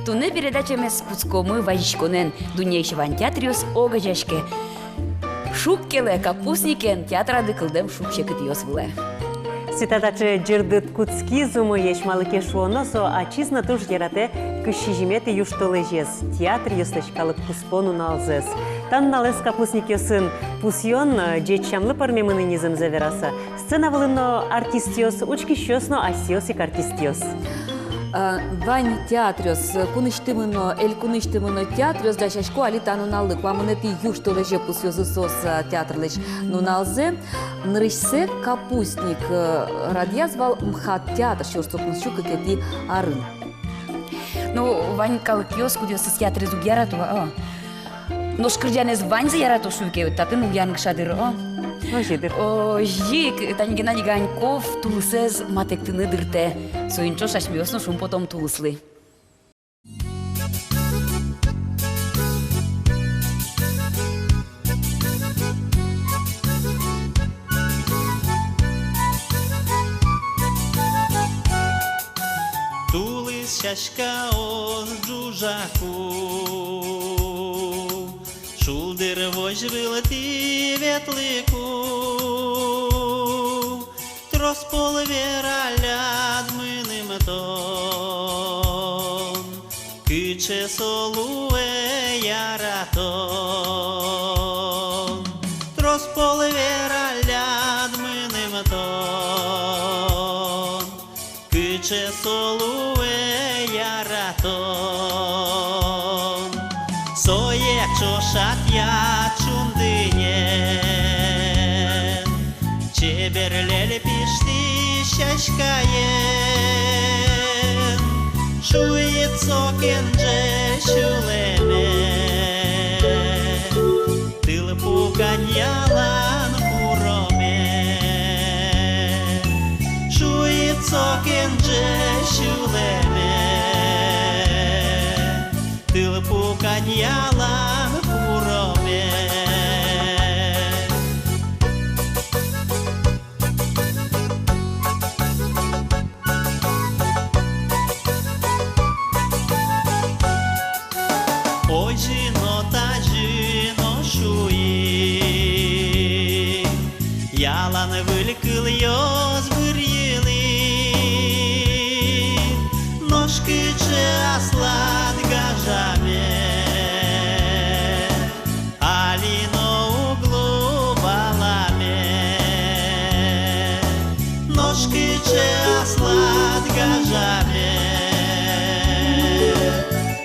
Туны передачами с Пуцкомы Ванчконен Дунейшеван театриус огажашке. Шуккеле капустникен театрады кылдым шукчекыт ёсвыле. Ситадачы жырдыт куцки зумы ешмалыке шуоносо, а чизна туж ерате кышижимети юштолы жез. Театр ёсточкалык пуспону налзез. Тан налез капустнике сын пусьон джечамлы пармемыны низым завераса. Сцена вылыно артистиос, учки щосно асиосик артистиос. Вань театриос, куныштымыно, эль куныштымыно театриос, да шашко алита нуналык, вамынети юштолы же пусьозы сос театрлыш нуналзе. Нрышсе капустник радьязвал МХАТ театр, шурсокун щука кети арын. Ну, Вань калыкиос кудиос с театре зуг яратува. Но шкырджанез Вань за ярату шуйке, татын уянг шадыр. Ожидыр. Жик, Таня Геннадий Ганьков тулысез матектыны дырте. Соинчо шашмиосно шум потом тулыслы. Тулыс шашка оз джужаку, шулдыр вожвыл ти ветлыку. Трос пол вераляд мыным тон, кыче солуэ яратон. Трос пол вераляд мыным тон, кыче солуэ яратон. Соек чошат я чундыне, чеберлели пишти шашкаен, шует сокенже шулеме, тыл пуганьялан куроме, шует сокенже шулеме, тыл пуганьялан куроме. Ялан вылькыл ёз бір елы, ножки че аслан гажаме, алино углу баламе, ножки че аслан гажаме,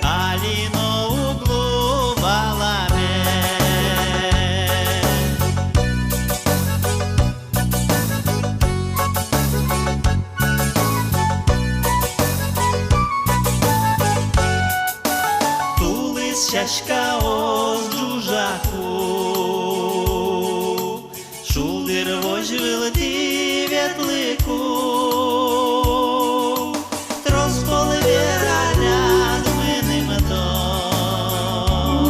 алино углу баламе. Шашка оз джужаку, шулдыр вожвыл ти ветлыку. Трос пол вераляд мыным тон,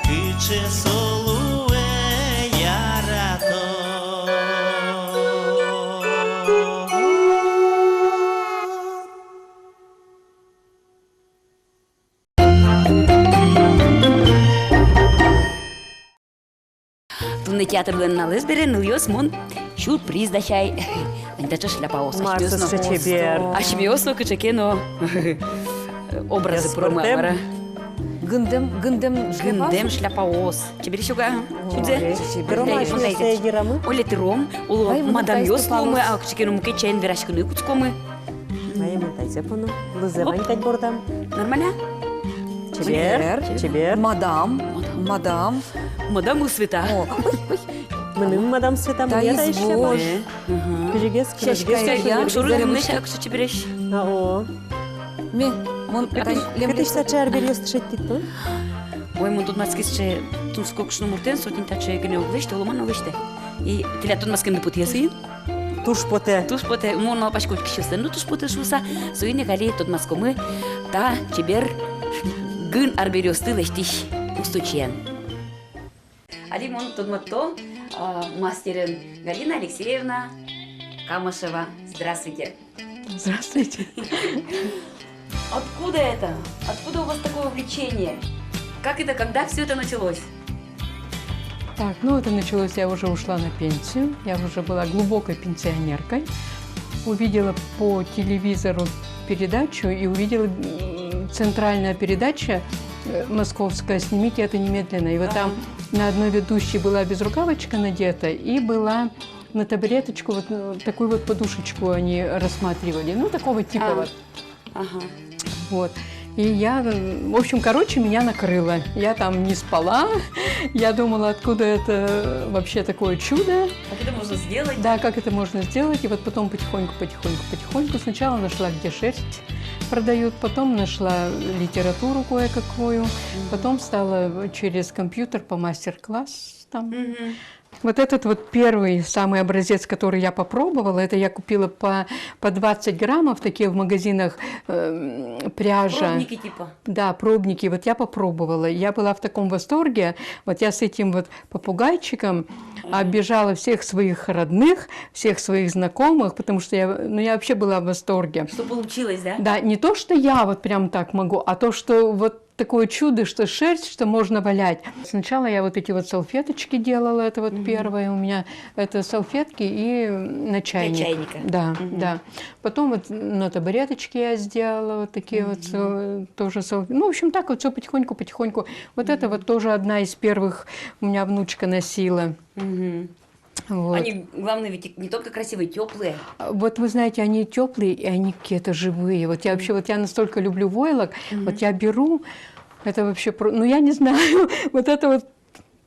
кыче солуэ яратон. Туны театрдын налыз берен ыльос мон сюрприз да чай. Антача шляпаос. Марсус чечебер. Ашмиосно кычекено образы промара. Гындем шляпаос. Чебери шуга. Олетером, мадам ёсломы, а кычекено муке чайын верашкыны куцкомы. Маймонтайзе пону. Лызевань кать бордам. Нормально? Чебер. Мадам. Мадам Усвета. Мыным мадам Света мне да еще изволь. Кыжыгес. Шурлым нешак su чебереш. О. Ме, мон Кытыш сачар берёст шеттит. Ой, мон тут маскисче тун скокшну муртен сотин таче гене углеште, оломан углеште. И теля тут маскен да путиясы. Туш поте. Мон на пачку кишёсте. Ну туш поте шуса. Суине гали тут маскомы. Та чебер гын арберёсты лештиш устучен. Алимон тут мото мастерин Галина Алексеевна Камышева. Здравствуйте. Здравствуйте. Откуда это? Откуда у вас такое увлечение? Как это, когда все это началось? Так, ну это началось, я уже ушла на пенсию, я уже была глубокой пенсионеркой. Увидела по телевизору передачу и увидела центральная передача московская «Снимите это немедленно». И вот там на одной ведущей была безрукавочка надета и была на табуреточку вот такую вот подушечку они рассматривали, ну такого типа вот. Ага. Вот. И я, в общем, короче, меня накрыло. Я там не спала, я думала, откуда это вообще такое чудо. Как это можно сделать? Да, как это можно сделать. И вот потом потихоньку. Сначала нашла, где шерсть продают, потом нашла литературу кое-какую, потом стала через компьютер по мастер-класс там. Вот этот вот первый самый образец, который я попробовала, это я купила по 20 граммов, такие в магазинах пряжа. Пробники типа? Да, пробники. Вот я попробовала. Я была в таком восторге. Вот я с этим вот попугайчиком оббежала всех своих родных, всех своих знакомых, потому что я вообще была в восторге. Что получилось, да? Да, не то, что я вот прям так могу, а то, что вот такое чудо, что шерсть, что можно валять. Сначала я вот эти вот салфеточки делала, это вот первое у меня, это салфетки и на чайник. Для чайника. Да, да. Потом вот на табуреточке я сделала вот такие вот тоже салфетки. Ну, в общем, так вот все потихоньку. Вот это вот тоже одна из первых у меня внучка носила. Вот. Они, главное, ведь не только красивые, теплые. Вот вы знаете, они теплые и они какие-то живые. Вот я вообще, вот я настолько люблю войлок, вот я беру, это вообще, ну я не знаю, вот это вот,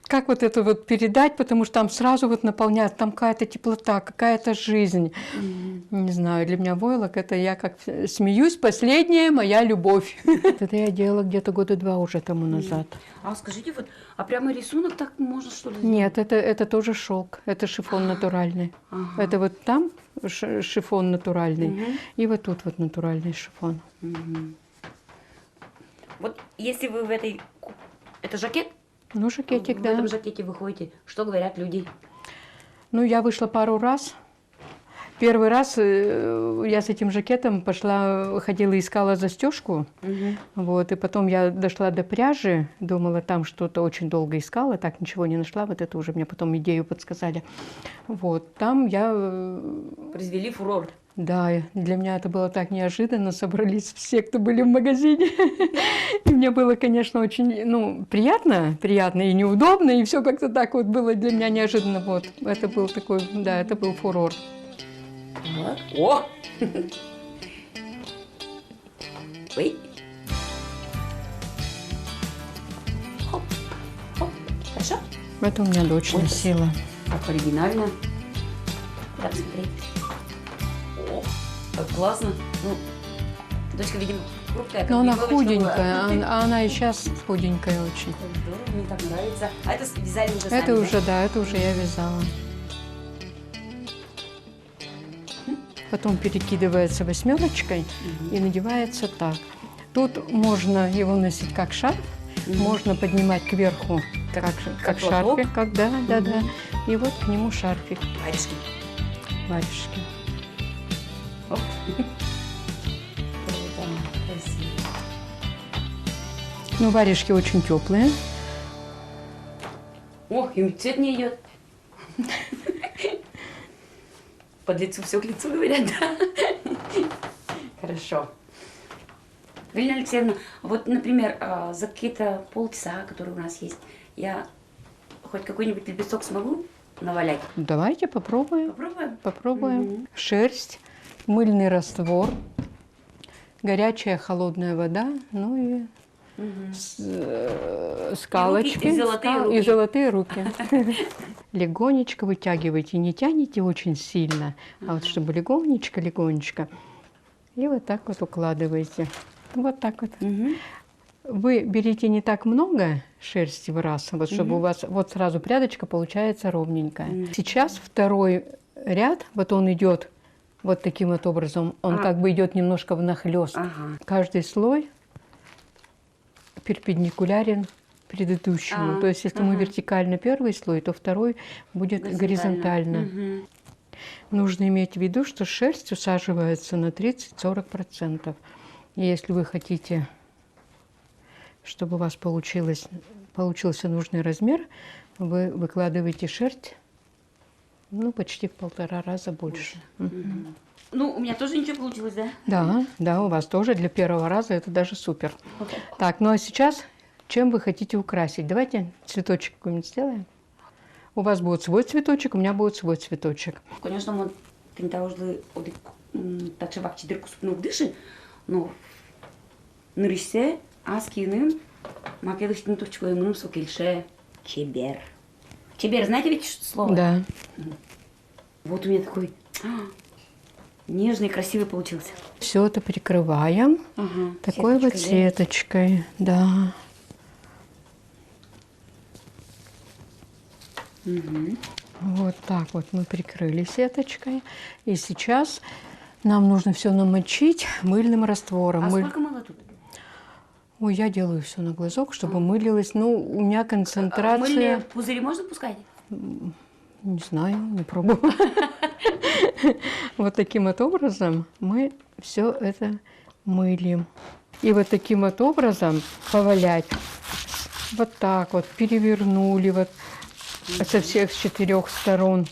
как вот это вот передать, потому что там сразу вот наполняет, там какая-то теплота, какая-то жизнь. Не знаю, для меня войлок, это я как смеюсь, последняя моя любовь. Это я делала где-то года 2 уже тому назад. А скажите, вот, а прямо рисунок так можно что ли? Нет, это тоже шелк, это шифон натуральный. Это вот там шифон натуральный, и вот тут вот натуральный шифон. Вот если вы в этой... Это жакет? Ну, жакетик, В да. этом жакете вы ходите. Что говорят люди? Ну, я вышла пару раз. Первый раз я с этим жакетом ходила, искала застежку. Вот, и потом я дошла до пряжи, думала, там что-то очень долго искала, так ничего не нашла. Вот это уже мне потом идею подсказали. Вот, там я... Произвели фурор. Да, для меня это было так неожиданно, собрались все, кто были в магазине. И мне было, конечно, очень, приятно и неудобно, и все как-то так вот было для меня неожиданно. Вот, это был такой, да, это был фурор. О! Ой. Хоп, хоп. Хорошо? Это у меня дочь Ой, носила. Как оригинально. Так, смотри. О, как классно. Ну, дочка, видимо, хрупкая. Но она девочка была. худенькая, она и сейчас худенькая очень. Здорово, мне так нравится. А это вязали уже сами, Это уже, да, это уже я вязала. Потом перекидывается 8-очкой и надевается так. Тут можно его носить как шарф, можно поднимать кверху как платок? шарфик, да. И вот к нему шарфик, Варежки. варежки. Оп. Круто, красиво. Ну, варежки очень теплые. Ох, им цвет не идет. Под лицу все к лицу, говорят, да? Хорошо. Галина Алексеевна, вот, например, за какие-то полчаса, которые у нас есть, я хоть какой-нибудь лепесток смогу навалять? Давайте попробуем. Попробуем? Шерсть, мыльный раствор, горячая холодная вода, ну и скалочки. И золотые руки. И золотые руки. Легонечко вытягивайте, не тянете очень сильно, а вот чтобы легонечко. И вот так вот укладываете. Вот так вот. Вы берите не так много шерсти в раз, вот чтобы у вас вот сразу прядочка получается ровненькая. Сейчас второй ряд, вот он идет вот таким вот образом, он как бы идет немножко внахлёст. Каждый слой перпендикулярен предыдущему. То есть, если мы вертикально первый слой, то второй будет горизонтально. Нужно иметь в виду, что шерсть усаживается на 30-40%. И если вы хотите, чтобы у вас получился нужный размер, вы выкладываете шерсть, ну, почти в 1,5 раза больше. Ну, у меня тоже ничего получилось, да? Да, да, у вас тоже для первого раза это даже супер. Так, ну а сейчас чем вы хотите украсить? Давайте цветочек какой-нибудь сделаем. У вас будет свой цветочек, у меня будет свой цветочек. Конечно, мы тентаужды так шабак чидырку супну вдыши, но нырысе, аскиным, макелыштин турчку имным сокельше чебер. Чебер, знаете ведь слово? Да. Вот у меня такой нежный, красивый получился. Все это прикрываем такой вот сеточкой, да. Вот так вот мы прикрыли сеточкой. И сейчас нам нужно все намочить мыльным раствором. А сколько мыла тут? Ой, я делаю все на глазок, чтобы мылилось. Ну, у меня концентрация... Мыльные пузыри можно пускать? Не знаю, не пробовала. Вот таким вот образом мы все это мылим. И вот таким вот образом повалять. Вот так вот перевернули вот со всех 4 сторон.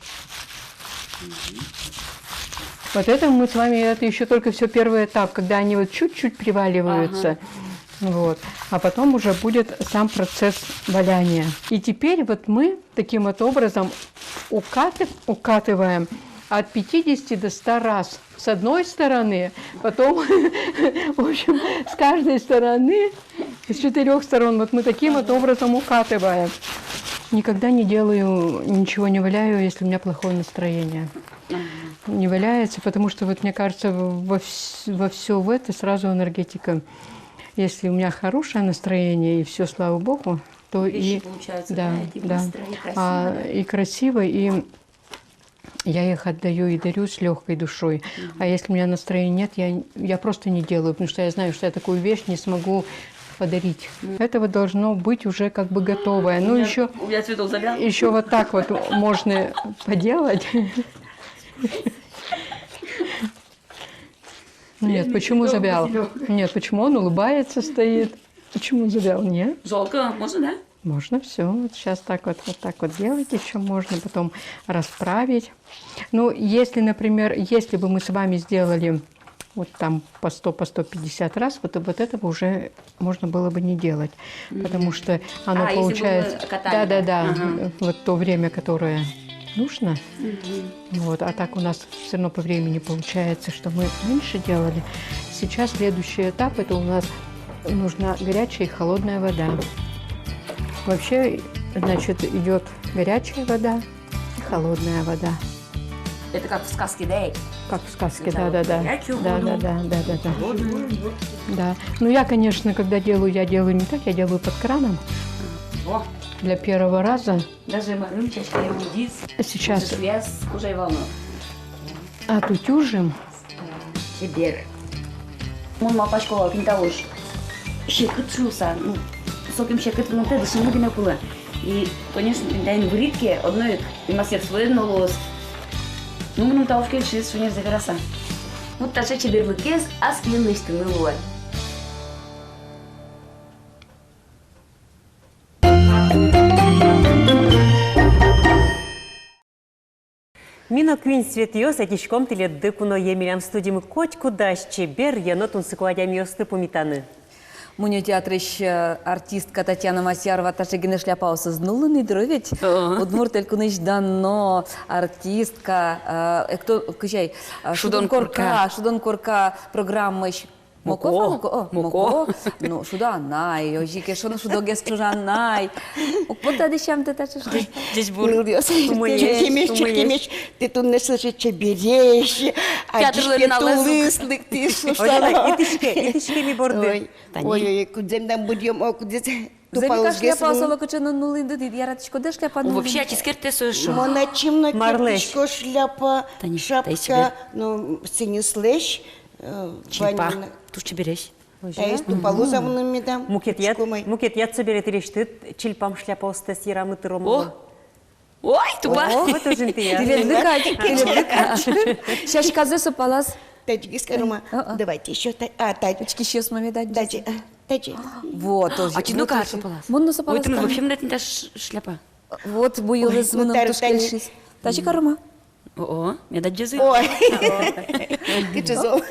Вот это мы с вами, это еще только все первый этап, когда они вот чуть-чуть приваливаются. Вот. А потом уже будет сам процесс валяния. И теперь вот мы таким вот образом укатываем от 50 до 100 раз с одной стороны, потом, в общем, с каждой стороны, с 4 сторон, вот мы таким вот образом укатываем. Никогда не делаю, ничего не валяю, если у меня плохое настроение. Не валяется, потому что, вот мне кажется, во все в это сразу энергетика. Если у меня хорошее настроение и все, слава богу, то вещи и получаются, да, и да, быстро, и красиво. И красиво, и я их отдаю и дарю с легкой душой. А если у меня настроения нет, я просто не делаю, потому что я знаю, что я такую вещь не смогу подарить. Это вот должно быть уже как бы готовое. Ну еще, У меня цветок завял. еще вот так вот можно поделать. Нет, почему завял? Нет, почему он улыбается, стоит? Почему завял? Нет. Жалко, можно, да? Можно все. Вот сейчас так вот делать еще можно, потом расправить. Ну, если, например, если бы мы с вами сделали вот там по 100, по 150 раз, вот этого уже можно было бы не делать, потому что оно получается... Если бы мы катали, да. Вот то время, которое нужно. Вот, а так у нас все равно по времени получается, что мы меньше делали. Сейчас следующий этап, это у нас нужна горячая и холодная вода. Вообще, значит, идет горячая вода и холодная вода. Это как в сказке, да? Как в сказке, Да, да. горячую воду. Да. Ну, я, конечно, когда делаю, я делаю не так, я делаю под краном. О, Для первого раза. даже рымчачка и удиц. Сейчас Я с кожей волну. отутюжим. Чебер. Мон мапашкова пинтауш. Шекыт шуса. Ну, соким шекыт внутри дышиму гина кула. И, конечно, пинтаем в ритке одной и мастерство еднолос. Ну, мы там в кельше шунер завераса. Вот та же чебер выкез, а склинный стынылой. Мино квин светиос, этишком телет декуно емелям студимы котьку даш чебер, енотун сыкуадям йосты помитаны. Муню театрыш артистка Татьяна Масярова ташегіне шляпаусы знулыны дровить. Удмурт элькуныш дано артистка, кто кычай, шудон корка программыш. Моко. Ну, шуда най, ожике шоно шудогес чужанай. Вот это чем ты тачешь? Здесь бур. Кемеш, ты тут не слышишь, че берешь, а тебе тулыслык, ты слушала. Итишке ми борды. Ой, кудем нам будем, кудем Замика шляпаусова кычаны нулынды дейді, яратышко да шляпа нулынды. Вообще, ачискерте сөшу. Мона чимна Марлеш. кепочка, шляпа, Тани, дай шапка, себе. ну, синеслэш, Чипа. Тут чеберешь. А есть тупалу за мной дам. Мукет яд соберет решты, чильпам шляпа остас ярамы О! тырому. Ой, тупа. Вот уже ты я. Дилендыкач. Сейчас казы сопалас. Таджи, скажем, давайте еще. Таджи. Очки еще с маме дать. Таджи. Таджи. Вот, тоже. А чино как сопалас? Монно Ой, сопалас. ты вообще мне это шляпа. Вот, буйылыз Ой, мыным Тар- тушкелшис. Тачи карыма. О, мне дать джазы. Ой, кычызол.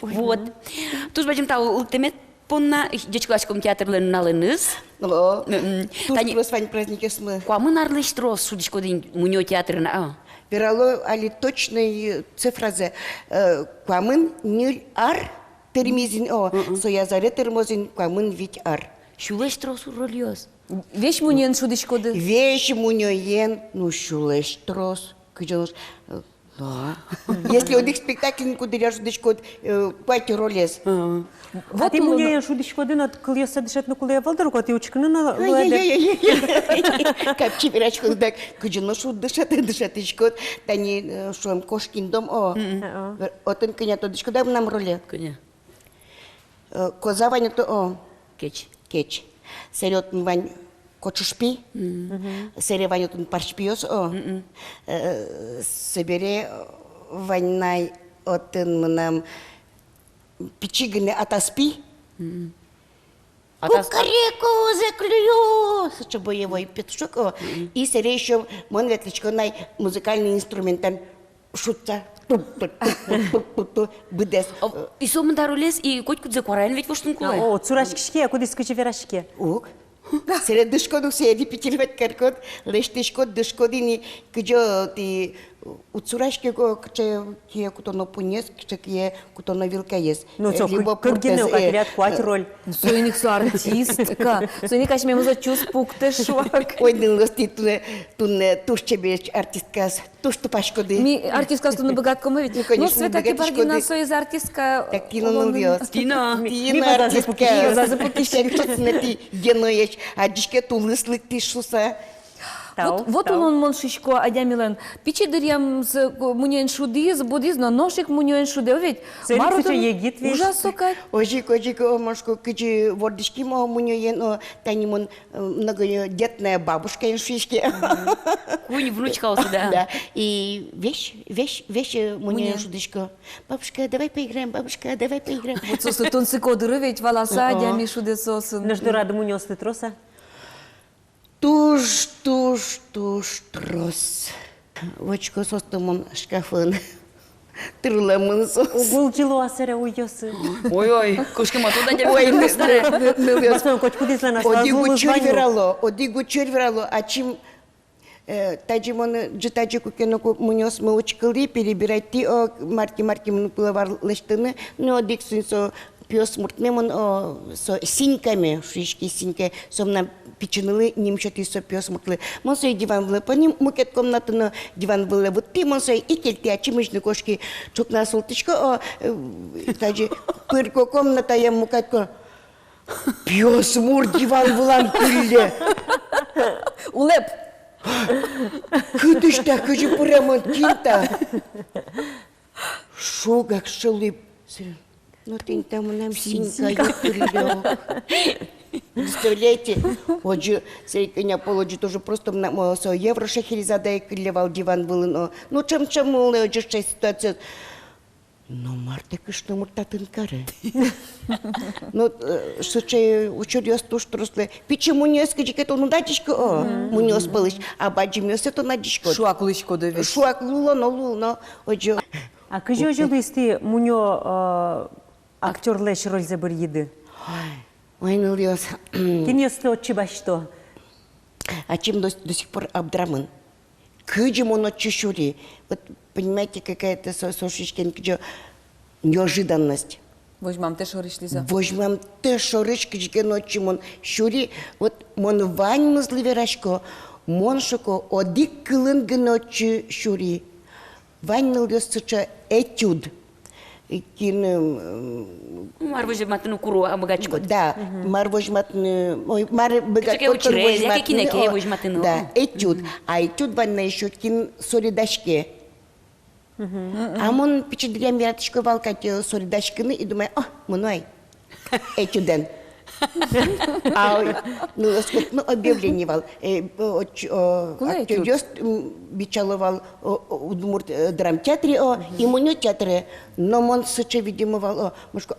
Вот. Туз бачим та ултемет понна дечклашком театрлын налыныз. Тут просто праздники смы. Куамын арлыш трос шудишко день мунё театрына. Пирало, али точной цифразы. Куамын ниль ар термизин, соязаре термозин, куамын вить ар. Шулеш трос урольёс. Вещь мунен шудышкоды. Вещи муньоен, ну шулеш трос. Кыжалыш. Да. Если он их спектакль никуда держит, дышкот, пойти ролез. А ти мені шудиш один, от коли я сидиш, ну коли я валдерку, а ти очкни на ладе. Ай-яй-яй-яй. Капчи вирачку, так, кыжано шут дышат, дышкот, тани шуем кошкин дом, отын кыня то дышкот, да нам роле. Коня. Коза Ваня то, Кеч. кеч. Серет Вань кочушпи, сере Ваня тун паршпиос, собере Ваньнай отын нам пичигне атаспи. Кукареку заклюю! Соча боевой петушок. И сере еще мон ветличко най музыкальный инструментан шутца. Быдес. И сомын дарулес, и котку дзекуарайн ведь воштун кулай. О, цурашкишке, а куди скачи верашке. Ук. Сере дышкоду се репетировать каркот, лишь дышкот, дышкодини, кыжо ти уцурашке го кче кие кутоно пунес, кче кие кутоно вилка есть. Ну, что, кыргины, как ряд, хватит роль. Сойник су артистка. Сойник аж мемуза чус пукты шуак. Ой, нылости туне туш чебеч артистка, туш тупашкоды. Ми артистка стуны богатко ведь. Ну, конечно, Ну, Света богатишко, Кибаргина да. союз артистка. Так кино ныльёс. Тина. Тина артистка. Зазапукишек. Честно, ты геноешь, а дишке тулыслык ты шуса. Вот он мон шишко адямилен. Пичи дырям с муньен шуды, с буддизм, но ношик муньен шуды, ведь. Церковь егит весь. Ужас сокать. Ожик, мошко, кычи вордишки мо муньёен, танимон многодетная бабушка и шишки. Кунь внучка у сюда. Да. И вещь муньёен шудышко. Бабушка, давай поиграем, бабушка, давай поиграем. Вот сосу тонцы кодыры, ведь волоса адями шуды сосын. Нажду раду му нёс троса. Туш, трос. Очко состомон шкафын. Тырламын сос. Угул жилу асере уйосы. Ой-ой, кушкама туда Ой, тебе старая. Басман кочку дизла на Одигу чурвирало, а чим таджимон джитаджику кеноку муньос мы учкали перебирать ти марки манипуловар лештыны, но диксин со пёс муртнемон со синьками, шишки синька, сомна печенылы немчоты со пёс муртлы. Мон со диван влы, по ним мукет комнатно диван влы, вот ты мон со и кельти, а чимышны кошки чукна султычка, таджи пырко комната я мукатко. Пёс мур диван влан кылле. Улеп. Кыдышта, кыжы прямо тинта. Шогак шылып. Ну ты там нам синька кылле. Представляете, отже, сейканя полоджи тоже просто на евро шахеризада и кыллевал диван был, ну чем отже ситуация. Но Марта кышны муртатын кары. Ну, что учурьёс туш труслы. Почему не скажи, это он датишко, мунёс пылыш, а баджимёс это надишко. Шуак лышко довеш. Шуак луло, отже. А кыжо жилысты муньо актер леш роль забыр еды? Ой, ныльёс. Кин ёсты отчи башто? А чем до сих пор абдрамын? Кыджим он отчушури. Вот понимаете, какая-то сошечка, неожиданность. Возьмам те шориш лиза. Возьмам те шориш, кыджике ночи мон шури, вот мон вань мызливерашко, мон шоко одик кылын гыночи шури. Вань ныльёс сыча этюд. Марвожиматну куру амагачко. Да, марвожматны, ой, марвожматны. Да, этюд. А этюд ванна еще кин солидашке. А мон пичедрям вятышко валкать солидашкины и думаю, мной, этюден. Ну, объявление вал. Кулай Актер тут? Йост бичаловал Удмурт драмтеатре, иммуню театре. Но он сыче, видимо, вал. Мушко,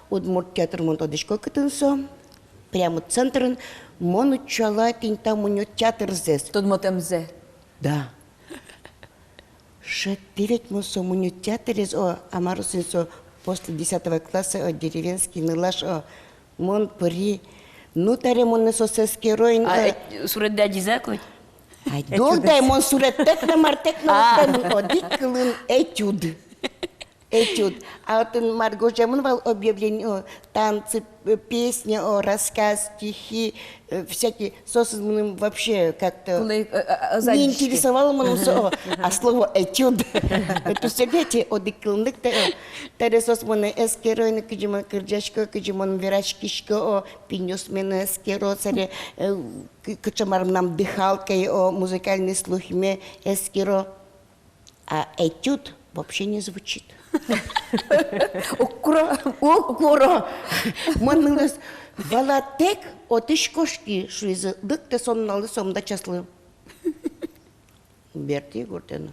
Удмурт театр мон тодышко кытынсо. Прямо центрын. Мон учала там у него театр здесь. Тут мотемзе. Да. Шатырить мусо у него театр из амарусинсо после 10 класса деревенский налаш мон при ну таре мон не сосеский роин. Суретда дизакот. Ай долдай мон суреттек на мартек на одиклын этюд. Этюд. А вот Марго Жемонвал объявление танцы, песни, рассказ, стихи, всякие созданы вообще как-то не интересовало меня, а слово этюд. Это все дети одиклыннык таре сосманы эскеройны кыжиман кыржашко кыжиман верашкишко пинёс мен эскеро царе кычамарым нам дыхалкой музыкальный слухме эскеро, а этюд вообще не звучит. Окуро. Манылыс валатек отышкошки шуизы дыкты сонналы сомда часлы. Берти гуртена.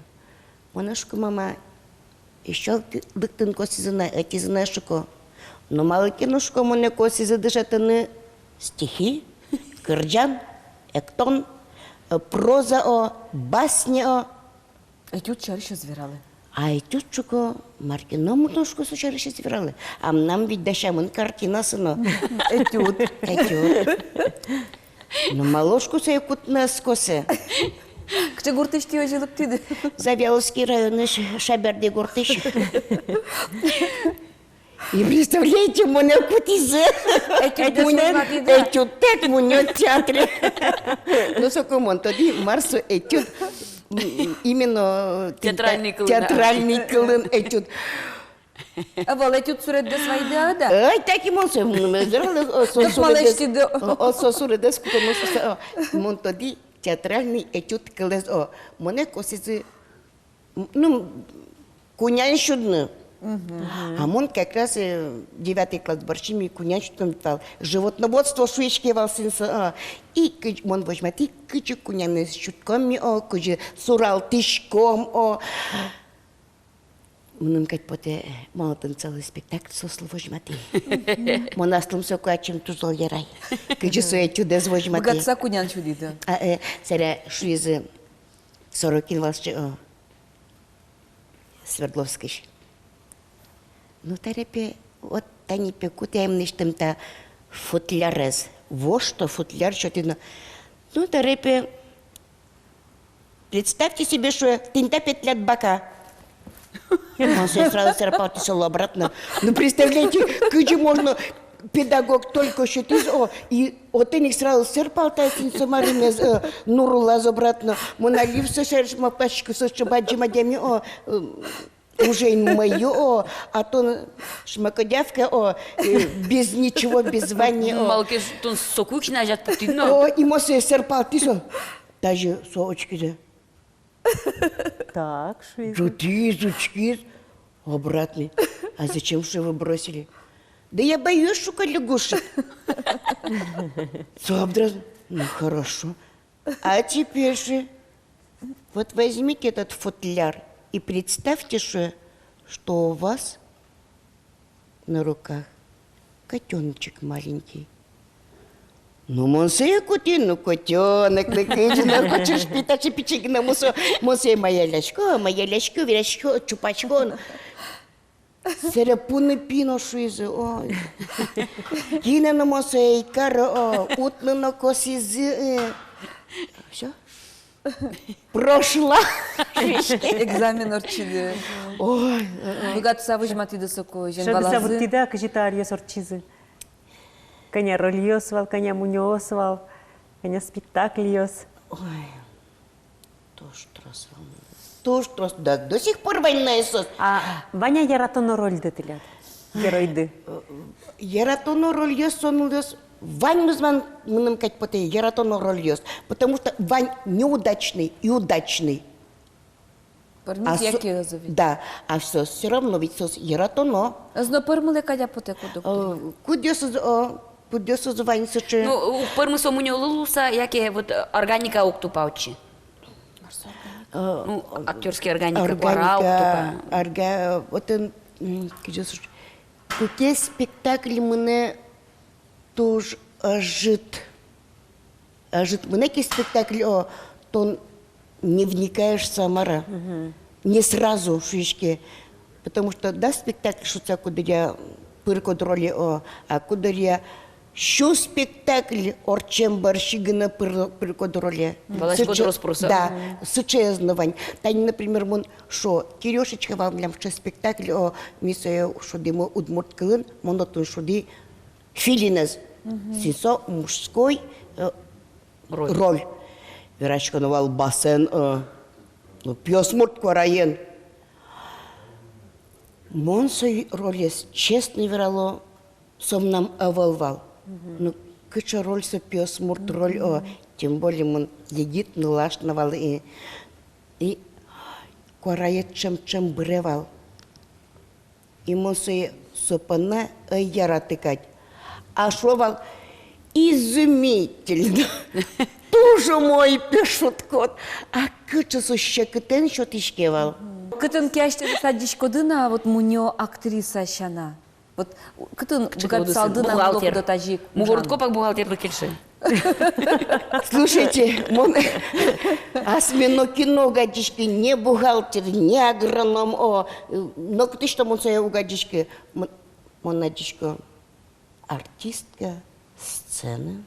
Манашку мама еще дыктын косизына, этизына шуко. Но малыкинушко моне косизы дышатыны стихи, кырджан, эктон, проза басня Этюд чарище звирали. А этюд чуко Маркино мутошко сучарище звирали. А нам ведь дашамын картинасыно. Этюд. Но малошку сей кутна скосе. Кче гуртышти ожилык тиди. Завьяловский район Шаберде гуртыш. И представляете, моне кутизе. Этюд так моне театре. Ну сокомон тоди Марсу этюд. Именно Театральный кылын этюд. А вал этюд суретде свайды ада? Ай, так и молча. Сосуре скутоносу. Мон тоди театральный этюд кылез. Моне косизи, ну, кунян шудны. А мон как раз 9 класс борщими кунян шудны. Животноводство шуечкевал сынса. И мон возьмати кычы куняны с шутками, кычы сурал тишком. Мон кать поте молотын целый спектакль сослу возьмати. Мон аслым соку чем тузол ярай. Кычы суе чудес возьмати. Богатса кунян чудиды. Саря шуизы Сорокин валшчы Свердловский. Ну тарепе вот тани пекут я им ништым-то футлярез. Во что футляр что-то. Ну тарепе представьте себе, что тинта петлят бока. Он все сразу серпал обратно. Ну представляете, как же можно педагог только что и вот ты них сразу серпал тайсин самаринез нурулаз обратно. Моналився шерш мапашку со шабаджимадями уже мою, а то шмакодявка, без ничего, без звания. Малки тон сокуч нажат путино. И мосе серпал тисо. Даже соочки. Так, шуизы. Жутки, обратный. А зачем же вы бросили? Да я боюсь, что лягушек. Ну хорошо. А теперь же, вот возьмите этот футляр и представьте, что у вас на руках котеночек маленький. Ну, монсе кутин, ну, котенок, накидно, хочешь питать и печеньки на монсе моя ляшко, веряшко, чупачко. Серапуны пино шуизы, ой. Кине на монсе икара, утно на косизы. Все? Прошла. Экзамен орчиди. Ой. Богатса выжматиды соку. Шады сабыттида кыжитар ёсорчизы. Коня роль ёсвал, коня мунё освал, коня спектакль ёс. Ой, тоже трос, да, до сих пор война Иисус. А Ваня яратоно роль дытылят, геройды. Яратоно роль ёс, сонул ёс. Вань нужно нам кать поте, яратоно роль ёс. Потому что Вань неудачный и удачный. Пармит яки озови. Да, а все равно ведь сос яратоно. Зно пармуле кадя поте куду. Кудёс кудесо звань сочи. Ну, пърмо со муньо лулуса, яке вот органика октупаучи. Ну, актерский органика, пора октупа. Вот он, какие спектакли мне тоже ажит. Ажит, мне какие спектакли, то не вникаешь самара. Не сразу в фишки. Потому что, да, спектакль, что куда я пыркод роли, а куда я що спектакль орчем барщигана пыркод роли. Балашкод розпроса. Да, сучезновань. Та, например, мон, що Кирюшечка вам лям ще спектакль, місце, що димо удмурт килин, монотон, що ди филинез. Сисо мужской роль. Верачка новал басен, пьесмурт квараен. Монсой роль честно верало, сом нам овалвал. Ну, кыча роль со пьесмурт роль, тем более мон егит нулашновал и кварает чем бревал. И монсой сопана яратыкать. А шовал изумительно. Тоже мой пишут кот. А кыча со щекотен что тишкевал. Кытын кяшты садишкодына вот муньо актриса шана. Вот кытын богат салдына бухгалтер. до тажик. Мугуртко пак бухгалтерлы келши. Слушайте, осмено кино гадишки, не бухгалтер, не агроном, но ты что, мон своя угадишки, мон надишка, артистка, сцена,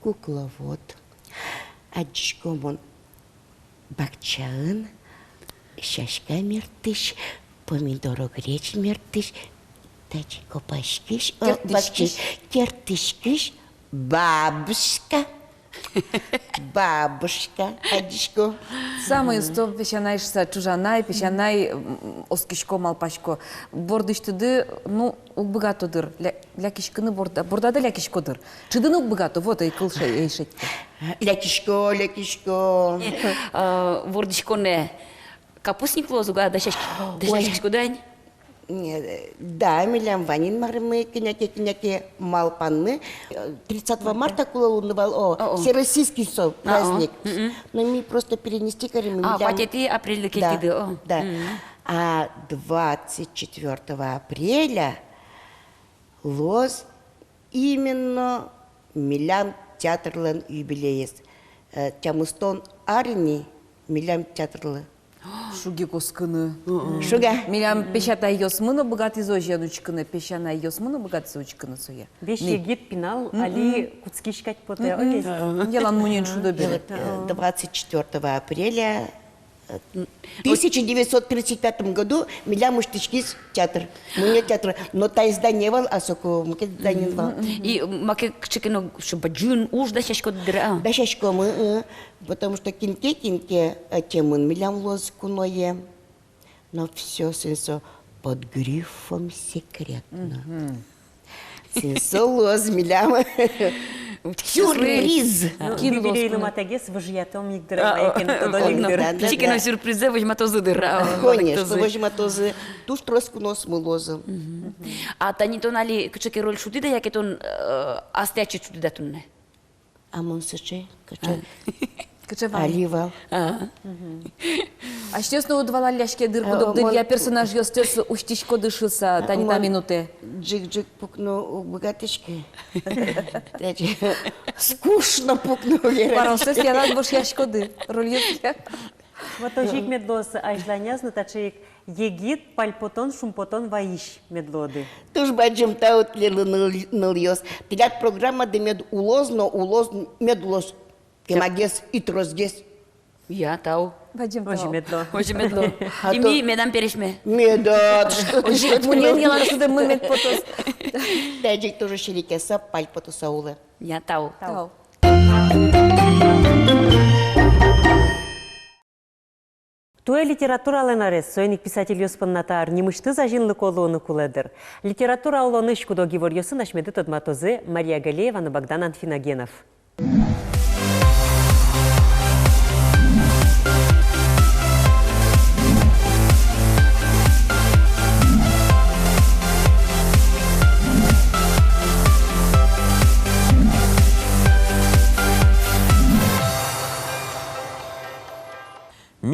кукловод, адишка мон бакчаын, шашка мертыш, помидору греч мертыш, тачко пашкиш, кертышкиш, бабушка. Бабушка, адишко. Самый стоп пешанайшса чужанай, пешанай оскишко малпашко. Бордыштыды, ну, убыгатодыр. Лякишкыны бордады лякишкодыр. Чыдыны убыгато, вот и кылша эйшет. Лякишко. Вордишконе капустник лозуга дашашки дань. Да, Милям Ванин мармы, киняки малпанны. 30 марта кулалунывал, всероссийский праздник. Но мы просто перенести корим. Патети апреля кельтиды. Да. А 24 апреля лоз именно Милям театрлын юбилейс. Тямустон арни Милям театрлы. Шуги коскыны. Шуга. Милям пешата йосмыны богат изожьянучкыны, пешана йосмыны богат изочкыны суя. Беш егит пинал, али куцкишкать поте. Ялан мунин шудо берет. 24 апреля 1935 году Милям Уштичкис театр. Мне театр, но та издание вал, а соку мне издание вал. И маке чекино чтобы джун уж дашашко дыра. Да шашко мы, потому что кинке темун Милям лоз куное, но все сенсо под грифом секретно. Сенсо лоз Милям. Сюрприз! Юбилейный матагес выжиятом игдыра, якин Чекино сюрпризе возьматозы дыра. Конечно, возьматозы. Туш троску нос мылозы. А танитон али кычеки роль шутида, якетон астячи чудида тунне. А монсаче, кача. Кычевал. Аливал. А что снова двала ляшки дырку добдыр, я персонаж ёстёс уштичко дышился, танита минуты. Джик-джик пукну богатышки. Скучно пукну. Паралсыз ялан бош яшкоды. Роль ёстя. Вот ожик медлос ажланяз, но тачек егит пальпотон шумпотон ваиш медлоды. Туж баджем таут ныльёс. Тилят программа демед улоз, но улоз медлос. Кемагес и трозгес. Я тау. Вадим Ожи тау. медло. Очень медло. И ми медам перешме. Медат, что ты что Мунен ялан шуды мы мед потос. Таджик тоже ширикеса пальпоту саулы. Я тау. Тау. Туя литература ленарес, сойник писатель Йоспаннатар, немышты зажинлы колоны куледер. Литература олоны шкудо геворьосы нашмеды тодматозы Мария Галеева на Богдан Анфиногенов.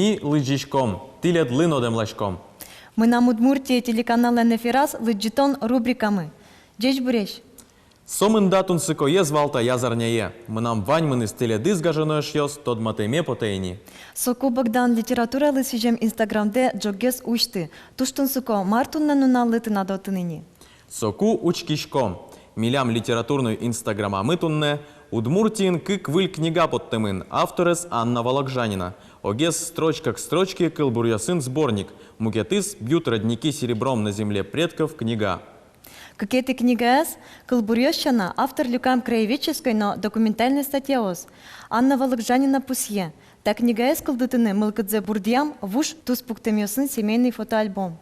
Ми лыджишком, тилет лынодем лачком. Мы на Удмуртии телеканал НФРАС лыджитон рубрикамы. Джеч буреш. Сомын датун сыкое звалта язарняе. Мынам ваньмын из теледыз гажаноеш йос, тод матеме потейни. Соку Богдан литература лысижем инстаграмде джогес учты. Туштун суко мартунна нуналлыты надотыныни. Соку учкишком. Милям литературную инстаграмамы тунне. Удмуртиин кык выль книга подтемын. Авторес Анна Вологжанина. Огес строчка к строчке кылбурьясын сборник. Мукетыс бьют родники серебром на земле предков книга. Какие-то книга Кылбурьёщана, автор Люкам краеведческой, но документальной статьи ос. Анна Вологжанина Пусье. Та книга кылдытыны Мылкадзе Бурдиям вуш туспуктемёсын семейный фотоальбом.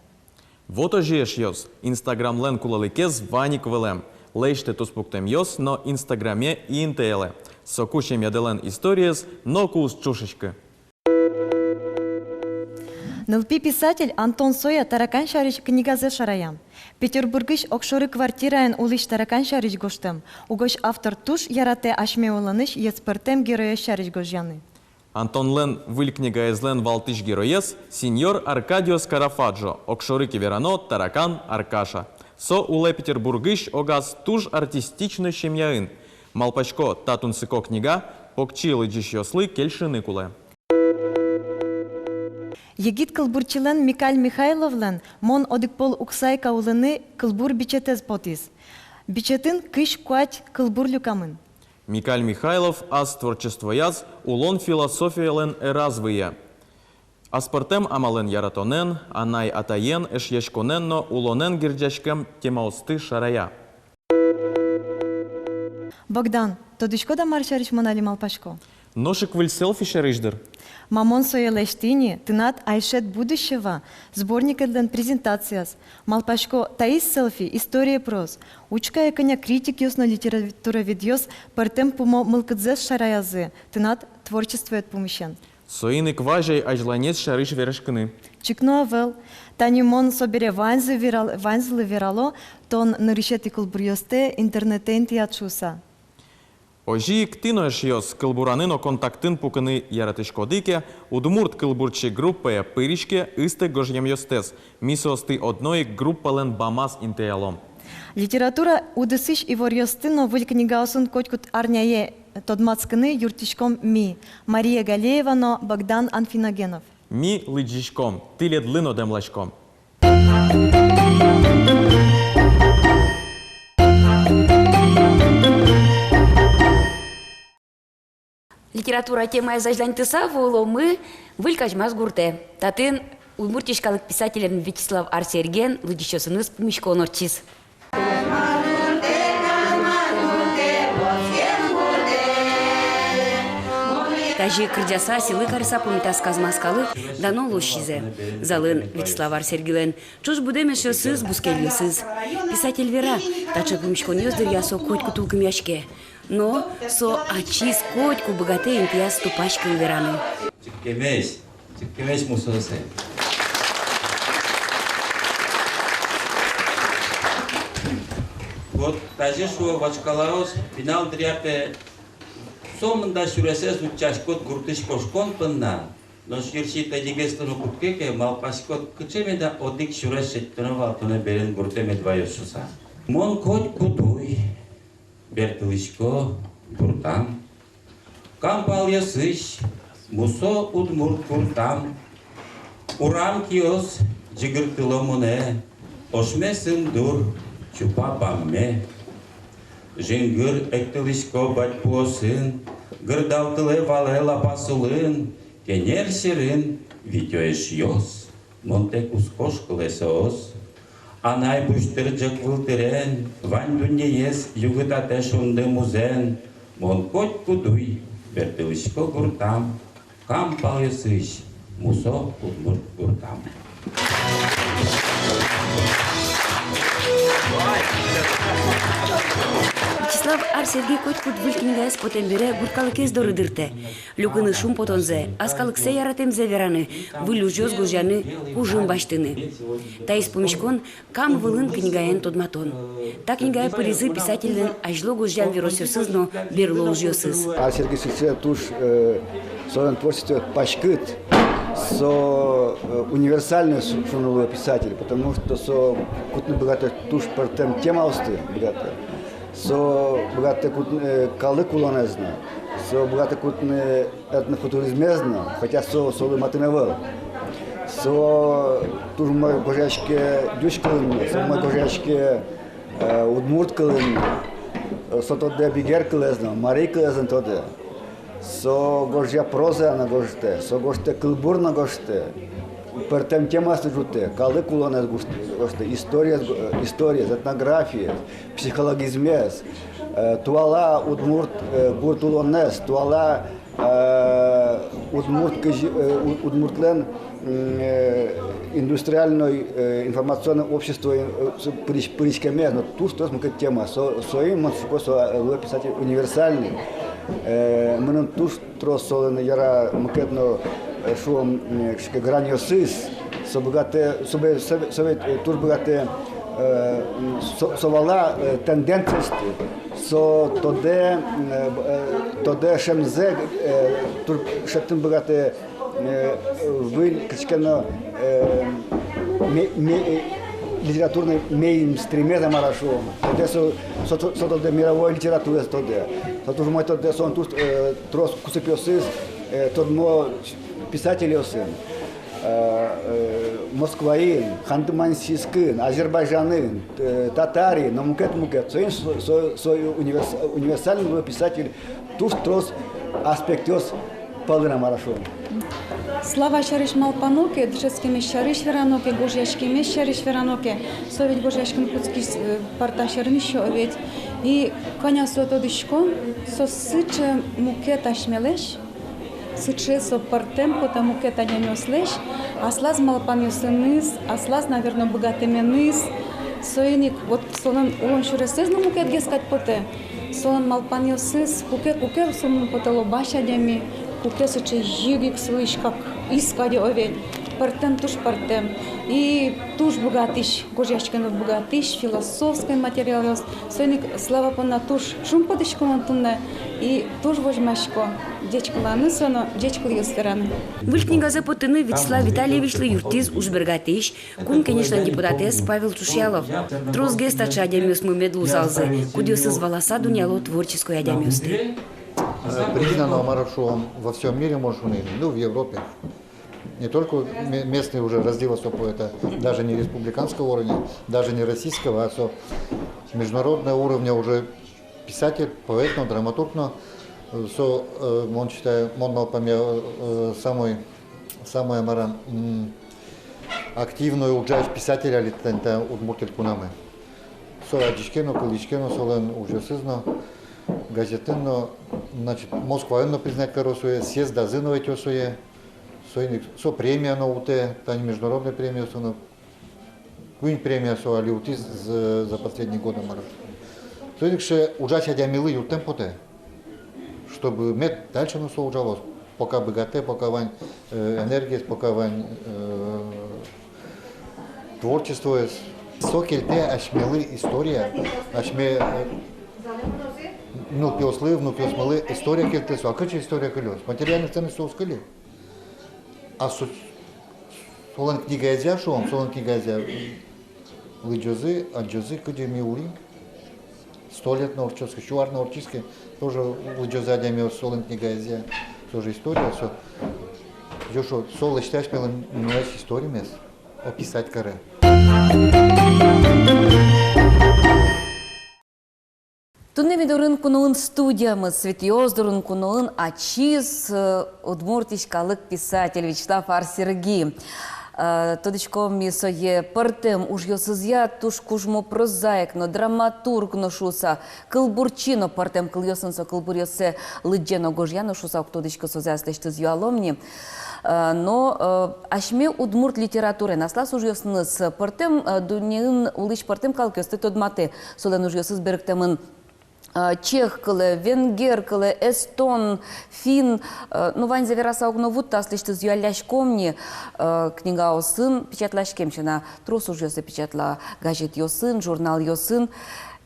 Вот ожиеш йос. Инстаграм лен кулалыкез ваник велем. Лейште туспуктем йос, но инстаграме и интейле. Сокучем яделен историес, но кус чушечка. Нылпи писатель Антон Соя таракан шарыч книгазе шараям. Петербургыш окшоры квартираен улыш таракан шарыч гоштем. Угош автор туш ярате ашмеуланыш еспертем героя шарыч гожяны. Антон лен выль книга излен валтыш героес, сеньор Аркадиос Карафаджо, окшорыки верано таракан Аркаша. Со уле Петербургыш огаз туж артистично щемьяын. Малпачко татун сыко книга, покчилы джиш йослы кельшины куле. Егит кылбурчылен Микаль Михайловлен мон одыкпол уксай каулыны кылбур бичетез потис. Бичетін кыш куать кылбур люкамын. Микаль Михайлов аз творчество яз улон философиялен эразвыя. Аспартем амален яратонен, анай атаен эш яшконенно улонен гирджашкем темаусты шарая. Богдан, тодышко да маршарыш монали малпашко. Ношик выль селфи шарыждыр. Мамон Соелештини, тынат Айшет будущего, сборник эдлен презентацияс. Малпашко таис селфи, история прос. Учка эконя критик ёсно литературоведёс, партем пумо мылкадзес шараязы, тынат творчествует помещен. Соины кважай ажланец шарыш верешкыны. Чикно авел, тани мон собере ванзлы верало, тон нарышет и кулбурьёсте интернетен тиячуса. Ожи ктиноеш йос кылбураныно контактын пукыны яратышкодыке, удмурт кылбурчи группая пыришке ысты гожьем йостес, мисосты одной группален бамаз интеялом. Литература удысыш и ворьёстыно выль книгаосын котькут арняе тодмацкыны юртишком ми. Мария Галеева, но Богдан Анфиногенов. Ми лыджишком, тилет лыно демлачком. Литература тема зажлань тыса воломы вылькажмаз гурте. Татын удмуртишкалык писателем Вячеслав Арсерген лыдищосыныз пумишкон орчиз. Тажи кырджаса силы карса пумита сказмаскалы дано лощизе. Залын Вячеслав Арсергилен чуж будемешесыз бускельюсыз. Писатель вера, тача пумишкон ёздыр ясо котьку тулкым яшке. Но со ачис котьку богате импияс тупачкой вераны. Чиккемеш мусосе. Вот тажи шуа вачкалаос финал дриапе сомында сүресес учашкот гуртыш кошкон пынна. Но ширши тадигестыну куткеке малпашкот кычемеда одик сүрес шеттынова атуне берен гуртеме двайошуса. Мон котьку дуй. Бертылышко буртам, кампал ясыш, мусо удмурт буртам, урам киос жигыртыло муне, ошме сындур чупа бамме. Жингыр эктылышко батьпуосын, гырдалтылы вале лапасулын, кенер сирын витёеш йос, монтек ускошкылесоос. Анай буштырджак вылтырен, вань дуньеес югыта тешунды музен, мон коть кудуй, бертылышко гуртам, кампал ясыш, мусо удмурт гуртам. Вячеслав Арсергей котькут вылькингайс потембере буркалыкез дорыдырте. Люкыны шум потонзе, аскалыксе яратемзе вераны, вылюжёз гужяны кужым баштыны. Таис помешкон кам вылын книгаен тодматон. Та книгая полизы писателен ажло гужян веросёсыз, но берло ужёсыз. Арсергей Сельцея туш своем творчестве пашкыт, со универсальный шумовой писатель, потому что со кутны богаты туш партем тема усты богаты, со богаты кутны калы кулонезна, со богаты кутны этнофутуризмезна, хотя со солы матемевел, со туж мой гожачке дюшкалын, со мой гожачке удмурткалын, со тоде бигер калезна, марей калезен тоде. Со гожья проза на гожте, со гожте кылбур на гожте, пертем тема служуте, калы кулонес гожте, история, этнография, психологизмес, туала удмурт буртулонес, туала удмуртлен индустриальное информационное общество причкаме, но тут что мы к тема, своим он писатель универсальный. Мы туш тросолен яра макетно шум граниосис собогате тур богате совала тенденциясти со тоде шемзе тур шептен богате вы качкано литературный мейнстриме за марашом. Это де мировой литературы тоде. Это уже мой тоде сон тут трос кусепиосис, тот мо писатели осен. Москваин, Ханты-Мансийскин, Азербайджанин, татари, но мукет. Свой универсальный писатель тут трос аспектиос полына марашом. Слава шариш малпаноке, джескими шариш вераноке, гожьяшкими шариш вераноке, совет гожьяшким куцки парташерми шовет. И коня сотодишко, со сыче мукета шмелеш, сыче со партем, пота мукета нянёслеш, аслаз малпанёсыныз, аслаз, наверное, богатыменыз, соиник, вот солон улон шуресез на мукет гескать поте, солон малпанёсыз, куке солон потело башадями, куке сыче жигик слышь, как искади овет, партем туш партем. И туш богатыш, гожьяшкин богатыш, философский материал, соник слава пона туш, шум подышко монтунне, и туш возьмашко, дечкаланы соно, дечкал юстераны. Выльтни газа потыны Вячеслав Витальевич Юртиз уж бергатыш, кун, конечно, депутатес Павел Чушьялов. Трос гест адямюс мы медлу залзы, кудиос из волоса дуняло творческую адямюсты. Признано Марашовым во всем мире, может, в Европе. Не только местный уже разделился по это, даже не республиканского уровня, даже не российского, а со международного уровня уже писатель, поэт, драматург, со, он считает, модно помя самый активный уджач писателя литента удмуртель кунаме. Со адичкено, куличкено, солен уже сызно, газетенно, значит, Москва признать коросуе, съезд дазыновой тесуе. Со премия на УТ, та не международная премия, но премия со алиутис за последние годы марш. Соединивши ужать адямилы ютем поте, чтобы мед дальше на со ужалось, пока богате, пока вань энергия, пока вань творчество, сокельте ашмилы история, ашме ну пиослы, ну пиосмалы история кельте, а какая история колес, материальные ценности соускали. А солон книга язя, что он солон книга язя, лыджозы, а джозы кудеми ури, 100 лет на орческе, чуар на орческе, тоже лыджозы адями солон книга язя, тоже история, все. Я что, соло считаешь, что не история мест, описать каре. Туннеми дорын кунуын студиямыз, Светиоз дорын кунуын ачиз удмуртишкалык писатель Вячеслав Арсерги. Тодичко мисое партем уж йосызя туш кужмо прозаик, но драматург но шуса, кылбурчино партем кыльосынса кылбурьосе лыджено гожьяно шуса, тодичко созястешты зюаломни. Но ашме удмурт литературы наслас уж йосыныз партем дунеын улыш партем калкёсты тодмате, солен уж йосыз берктемын чех кылы, венгер кылы, эстон, фин, ну вань завераса огно вот тасли, что зюаляш комни книга осын, печатлаш кемчина, трос уже запечатла газет йосын, журнал йосын.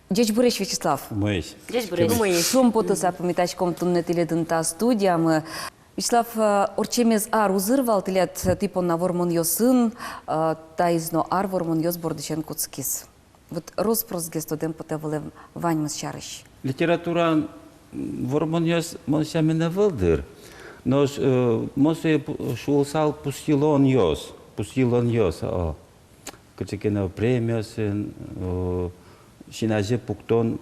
Дечь буреш Вячеслав. Мысь. Дечь буреш. Шум потуса помитачком тунне теледынта студия мы. Вячеслав, орчемез ар узырвал тилет типон на вормон йосын, таизно ар вормон йос бордичен куцкис. Вот роспрос гестодем потевле ваньмас чарыш. Литература вормон йос монсямена вылдыр. Но монсе шулсал пустилон йос. Кычекена премиясын, шиназе пуктон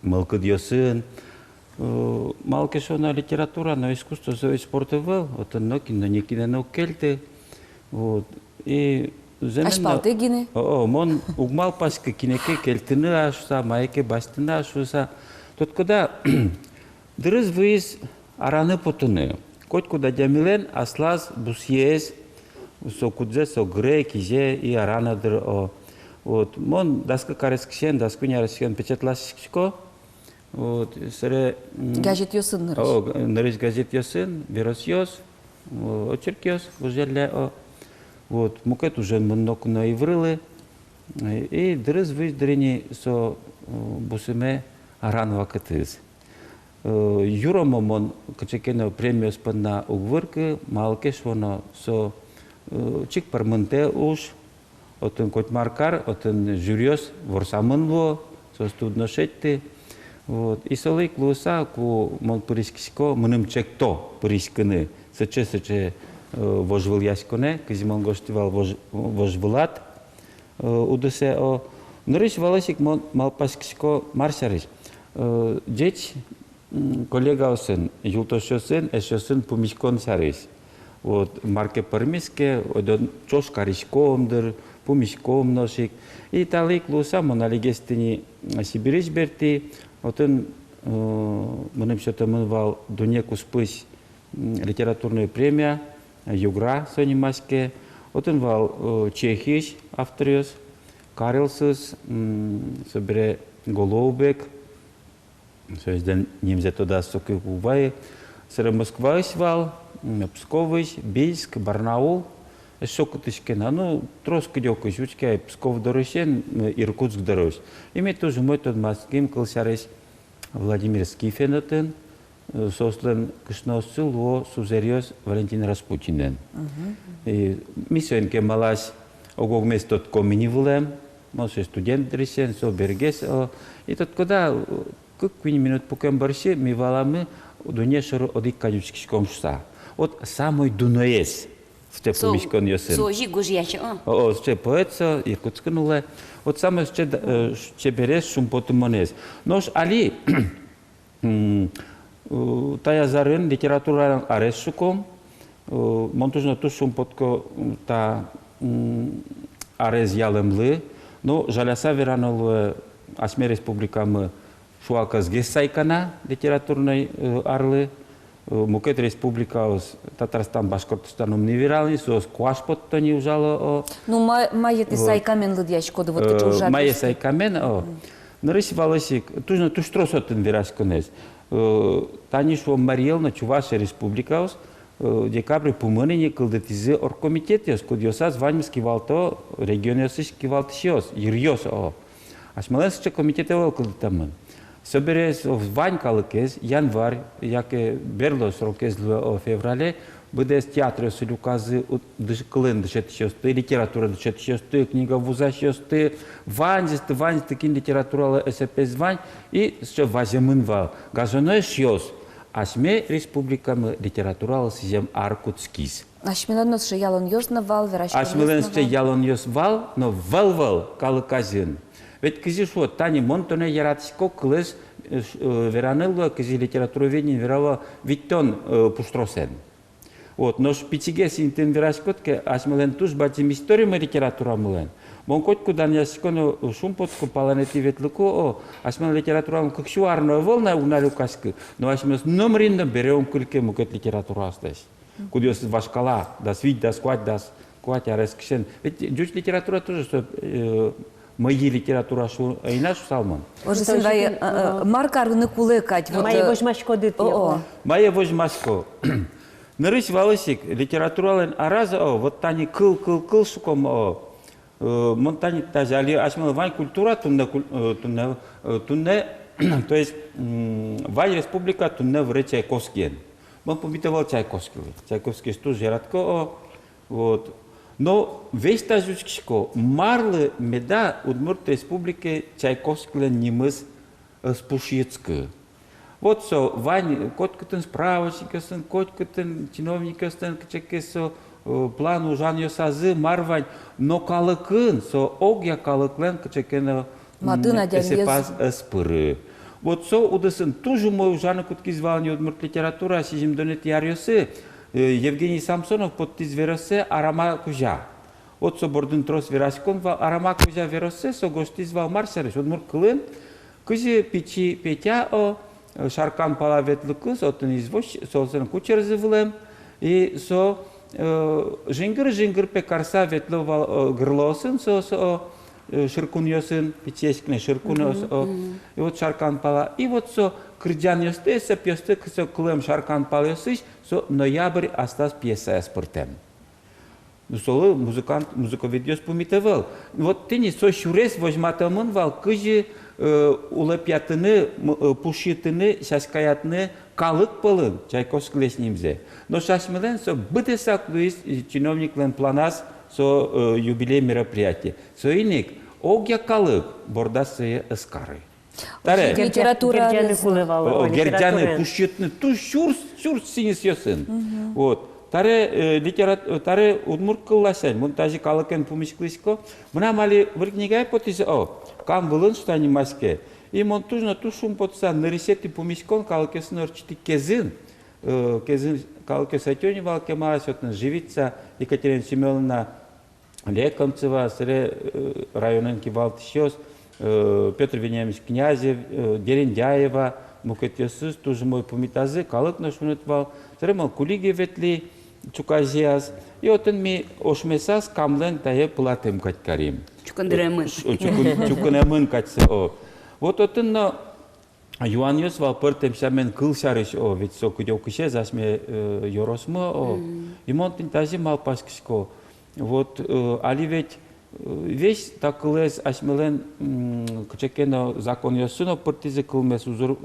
мылкыдьосын. Малкешона литература, но искусство за спорта вел, вот оно кино не кино кельты, вот и Ашпалты гины? Мон угмал паска кинеке кельтыны ашса, майке бастыны ашса. Тут куда дрыз выез араны потыны. Коть куда дямилен аслаз бусьез, со кудзе со гре кизе и арана др. Вот мон даска карескшен, даску не арескшен печатлашко. Вот, сре газет йосын нырыш. Нырыш газет йосын, вирус йос, очерк йос, ужеле. Вот, мукет уже много на иврылы. И дрыз выждрени со бусыме аран вакытыз. Юромомон качекено премию спадна угвыркы, малкеш воно со чик пармынте уж, отын кот маркар, отын жюриос ворсамынло, со студношетты. Вот. И солей клуса, ку мон пырискишко, мыным чекто пырискыны, сыче вожвыл ясконе, кызимон гоштивал вожвылат, удысе о. Нырыш валасик мон малпаскишко маршарыш. Деч коллега осын, юлтошосын, эшосын пумишкон сарыш. Вот, марке пармиске, одон чош каришкомдыр, пумишком ношик. И талый клуса мон алигестини сибириш берти, отын мыным шотамын вал дунеку спыш литературная премия, югра сонимаске, отын вал чехиш авториос, Карлсыз, собере Голоубек, сөзден немзе тода соки увай, сыра Москваиш вал, Псковыш, Бийск, Барнаул, шокотышкена, ну, троска дёка, жучка, Псков дорожен, Иркутск дорож. Имеет тоже мой тот маским, кылсарыш Владимир Скифенотын, сослен кышносыл во сузерьез Валентин Распутинен. Мисёнке малаш огогмес тот комини вулем, може студент решен, со бергес, и тот кода, как минут покем барши, ми валаме, дунешеру одик кадючкишком шса. Вот самой дуноес, в те помишкон йосен. Сожи гужьяче, Ще поэца, иркутскануле, вот самое ще береш шумпотумонес. Нож али, тая зарын литература арес шуком, монтужно ту шумпотко та арез ялемлы, но жаляса веранулы Асме республикамы шуакас гессайкана литературной арлы, мукет республикаус Татарстан Башкортостаном неверални, сос куашпотто не ужало. Ну, майеты сайкамен лыдьячко, да вот качу ужат. Майе сайкамен, нарыси валасик, тужно туштросотын верашконез. Таниш во Мариелна Чувашия республикаус, декабрь пумынине кылдетизе оргкомитетиос, кудиосас ваньмский валто региониосышки валтышиос, ирьос. Ашмалесче комитетевал кылдетамын. Соберес в ванькалыкез, январь, яке берлос рокез в феврале, бъдес театре с люказы дышклын дышетшёсты, литература дышетшёсты, книга вузашёсты, ваньзисты, кин литература СПС вань, и ще ваземынвал. Газоной шёс. Асме республикамы литература сизем аркутскис. Ашмеленос ше ялон ёсна вал, верашкон Ашмеленос ше ялон ёс вал, но вал калыказын. Ведь кизи шо, тани монтоне яратско клыз веранылва кизи литературоведение верава виттон пуштросен. Вот, но шпициге синтен верашкотке асмелен туш батим историма литература мылен. Мон котку дан ясконо шумпотку паланети ветлыко, асмелен литература как шуарно волна уналюкаскы, но асмелен номринно берем кульке мукет литература остась. Кудиос вашкала, дас вид, дас квать, дас квать, арескшен. Ведь джуч литература тоже, что мои литература шу, а и нашу салман. Уже сенвай маркарны кулыкать. Майе вожмашко дыты. Майе вожмашко. Нарысь валысик, литературален араза, вот тани кыл шуком, монтани даже, али асмел вань культура тунне, то есть вань республика тунне в рече коскен. мы помитывал Чайковского. Чайковский тоже ярко, вот. Но весь тазучкишко марлы меда Удмуртской республики Чайковского немыс спушицкую. Вот со Вань, коткотен справочник, коткотен чиновник, со план ужан йосазы марвань, но калыкын со огя калыклен кчекена эсепаз спыры. Вот со удысын тоже мой ужаны кутки звал Удмурт литература, сижим донет ярьосы, Евгений Самсонов под тизверосе арама кужа. Вот со бордын трос вераскон вал арама кужа веросе, со гости звал Марсереш, Удмурт клын, кузи печи петя о Шаркан палаветлыкы, со тын извош, со сын кучер зывлем, и со жингыр пекарса ветло грлосын, со ширкун йосын, печескне ширкун и вот Шаркан пала, и вот со крыджан йосты, со пьесты, со клым Шаркан пала йосыш, со ноябрь остас пьеса эспортем. Ну, солы музыковедёс помитывал. Вот ты не со шурес возьматамын вал, кыжи улапятыны, пушитыны, шаскаятны, калык пылын, Чайковский леснимзе. Но шашмилен со бытесак луис чиновниклен планас со юбилей мероприятия. Со иник огя калык бордасы эскары. Таре Литература. герджаны пушитны, ту шурс синис йосын. Вот. Таре таре удмурт кыллашен, монтажи калыкен пумишклышко. Мына мали выркнигай потизе кам вылын штани маске. И монтужно тушум потса нарисети помишкон калыкесын орчити кезин калыкесатёни валкема сотна живица Екатерина Семеновна Лекомцева, сре районен кивалтишёс, Петр Вениамович Князев, Дерендяева, Мукетесыз, тоже мой помитазы, калык нашунетвал, сре мал кулиги ветли, чуказиаз, и отын ми ошмесас камлен тае платым катькарим. Чукандырамын. Чуканамын катсы. Вот отын Юан йос вал пыртем шамен кыл шарыш, ведь со кудё кыше зашме yorosмы, и монтын тази мал пашкышко. Вот али ведь весь такылез ашмелен кычекено закон йосыно пыртизе кылмес узур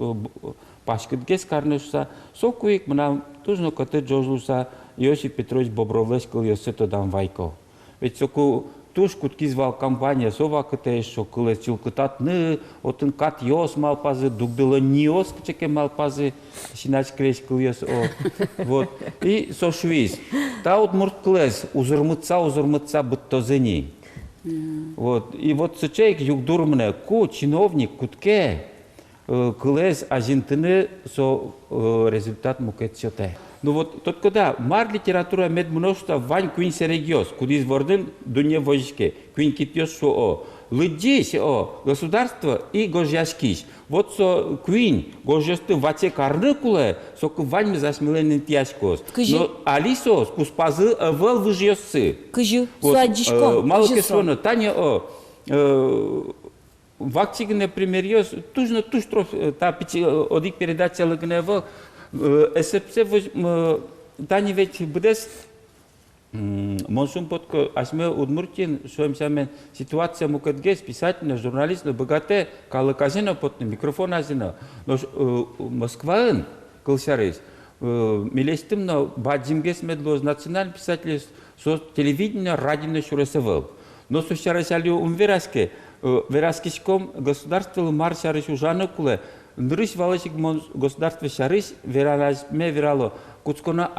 пашкыдгес карнышса, со куик мына тужно каты жожлуса Иосиф Петрович Бобровлеш кыл йосы тодан вайко. Ведь соку туш кутки звал компания сова кыте шо кылез чилкытатны, отын кат йос малпазы, дугдылы ниос кычеке малпазы, шинач креш кыл йос. Вот. И со швиз. Та удмурт кылез узурмытса быттозыни. Вот. И вот сычейк югдурмне ку чиновник кутке кылез ажинтыны со результат мукетчете. Ну вот тот когда мар литература мед множество вань куин серегиос, кудис ворден дуне вожке, куин китьос шо лыдись государство и гожьяшкиш. Вот со куин гожьясты вате карныкуле, со вань мы засмеленный тяжкос. Но алисос куспазы вел выжьёсы. Кыжи суадишком. Мало кесоно таня вактиг, например, йос тужно туштров та одик передача лыгневал. Эсепсе тани ведь будес моншум подко ашме удмуртин шоемсамен ситуация мукетгес писательно журналистно богате калыказино под микрофон азино. Но Москваын кылшарис милестимно бадзимгес медлоз национальный писатель со телевидения радио шуресевал. Но сущарасалю умвераске вераскишком государственный маршариш ужаны куле нрыш валышик государство шарыш вералашме верало куцкона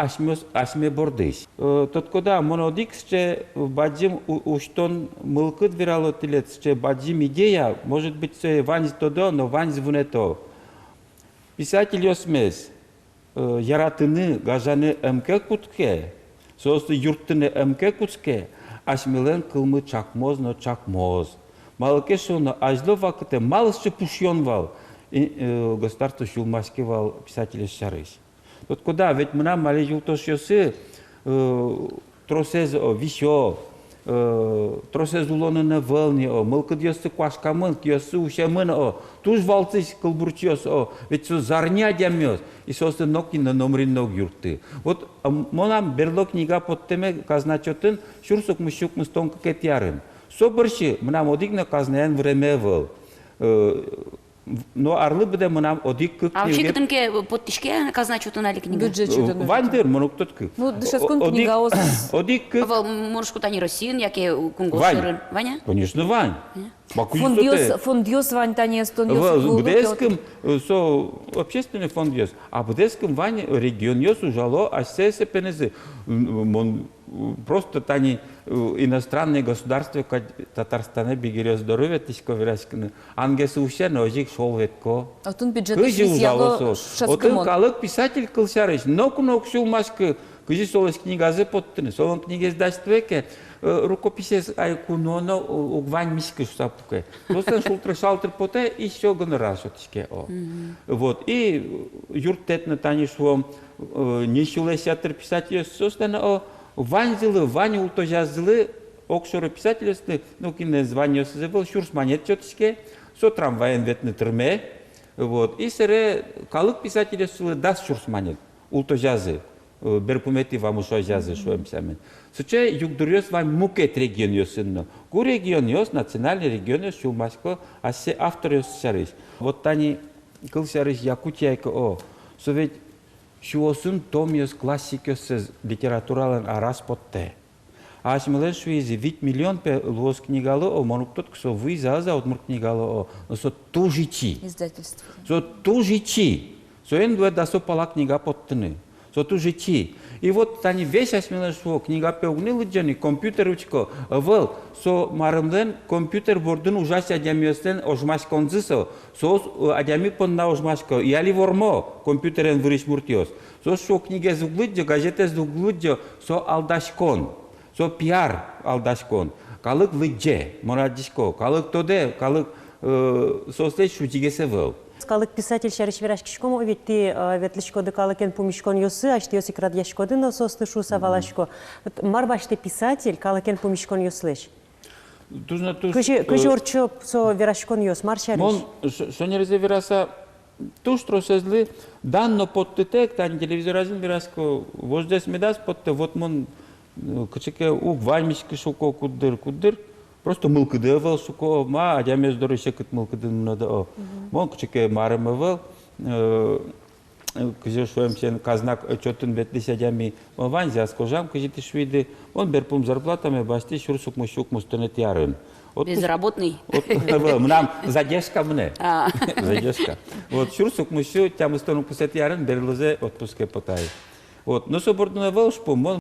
ашме бордыш. Тот кода монодик ще баджим уштон мылкыт верало тилет ще баджим идея может быть се ванз тодо, но ванз вунето. Писатель йосмес яратыны гажаны МК кутке, соосты юрттыны МК кутке, ашмелен кылмы чакмоз, но чакмоз. Малыкешоно ажло вакыте малышчы пушьонвал. Государство шулмаскивал писателя шарыш. Тот куда ведь мы нам мали юлтошёсы тросез вишё тросез улоны на волне мылкыд ёсы квашкамын кёсы ушамын туж валцыш кылбурчёс ведь со зарня дямёс и сосы нокти на номрин ног юрты. Вот монам берло книга под теме казначотын шурсук мышук мыстонка кетярын. Соборщи мы нам одигна казнаян время выл. но арлы буде мынам одик кык. А вообще кытынке подтишке казначу нали книга? Бюджет чудо. Вандер монук тот кык. Ну, дышескун книга ос. Одик кык. Вал можешь кутани Россин, яке кунгосырын. Ваня? Конечно, Вань. Фондиос Вань тане стоньос. Будеском со общественный фонд ёс. А будеском Вань регион ёс ужало асесе пенезе. Просто тани иностранные государства, как Татарстане бигере здоровье, тишко вираскины. Ангесы уще ножик шолветко. А тут бюджет ужало отын калык писатель кылшарыш. Нок шулмашкы. Кыжи солос книгазы поттыны. Солон книге сдачтвеке. Рукописи айкуноно угвань миски шапуке. Просто шултр шалтр поте и все гонораж отишке. Вот. И юртетно тани швом не шулесятыр писатель состана Ванзилы, Ваня ултожазылы, окшоры писательствы, ну, кине звание был, шурсманет чётышке, со трамваен ветны трме, вот, и сере калык писательствы даст шурсманет, ултожазы, берпумети вам ушожазы, шоем сямен. Соче югдурёс вам мукет регион ёсынно. Гу регион ёс, национальный регион ёс, шумашко, а се автор ёс шарыш. Вот тани кыл шарыш Якутияйка со ведь Шуосын томиос классикос литературален арас потте. Аш милен шуизи 8 миллион пе луос книгало монуктот ксо вы за отмур книгало со тужичи. Издательство. Со тужичи. Со ен дуэ да со пала книга поттыны. Со тужичи. И вот тани весь аш милен шуо книга пе угнил джани компьютер учко вел со марымден компьютер бордун ужас адямиостен ожмаш конзысо со адями понна ожмашко яли вормо компьютерен выриш муртиос со шо книге зуглыджо газете зуглыджо со алдашкон со пиар алдашкон калык лыдже морадишко калык тоде калык сослеш шутигесе вел. Калык писатель шарыш вираш кишкому ветти ветлишкоды калыкен пумишкон ёсы, ашты ёсы крад яшкоды, но состы шуса валашко. Марбашты писатель калыкен пумишкон ёслеш. Кыжы орчо со вирашкон ёс, маршарыш. Мон шонерезе вираса туш тросезли данно подтетек, тани телевизоразин вираско вождес медас подте, вот мон кычеке уг ваймишки шуко куддыр. Просто мылкыдывал суко, ма адяме здоровье кыт мылкыдын надо. Мон кычеке марымывал, кыжы шоем сен казнак чотын бетлис адями вань заскожам, кыжы ты швиды, он берпум зарплатами басти шурсук мушук мустынет ярын. Безработный. Мнам задержка мне. Задержка. Вот шурсук мушу тя мустынук пусет ярын берлызе отпуске потай. Вот, но собордно волшпу, мон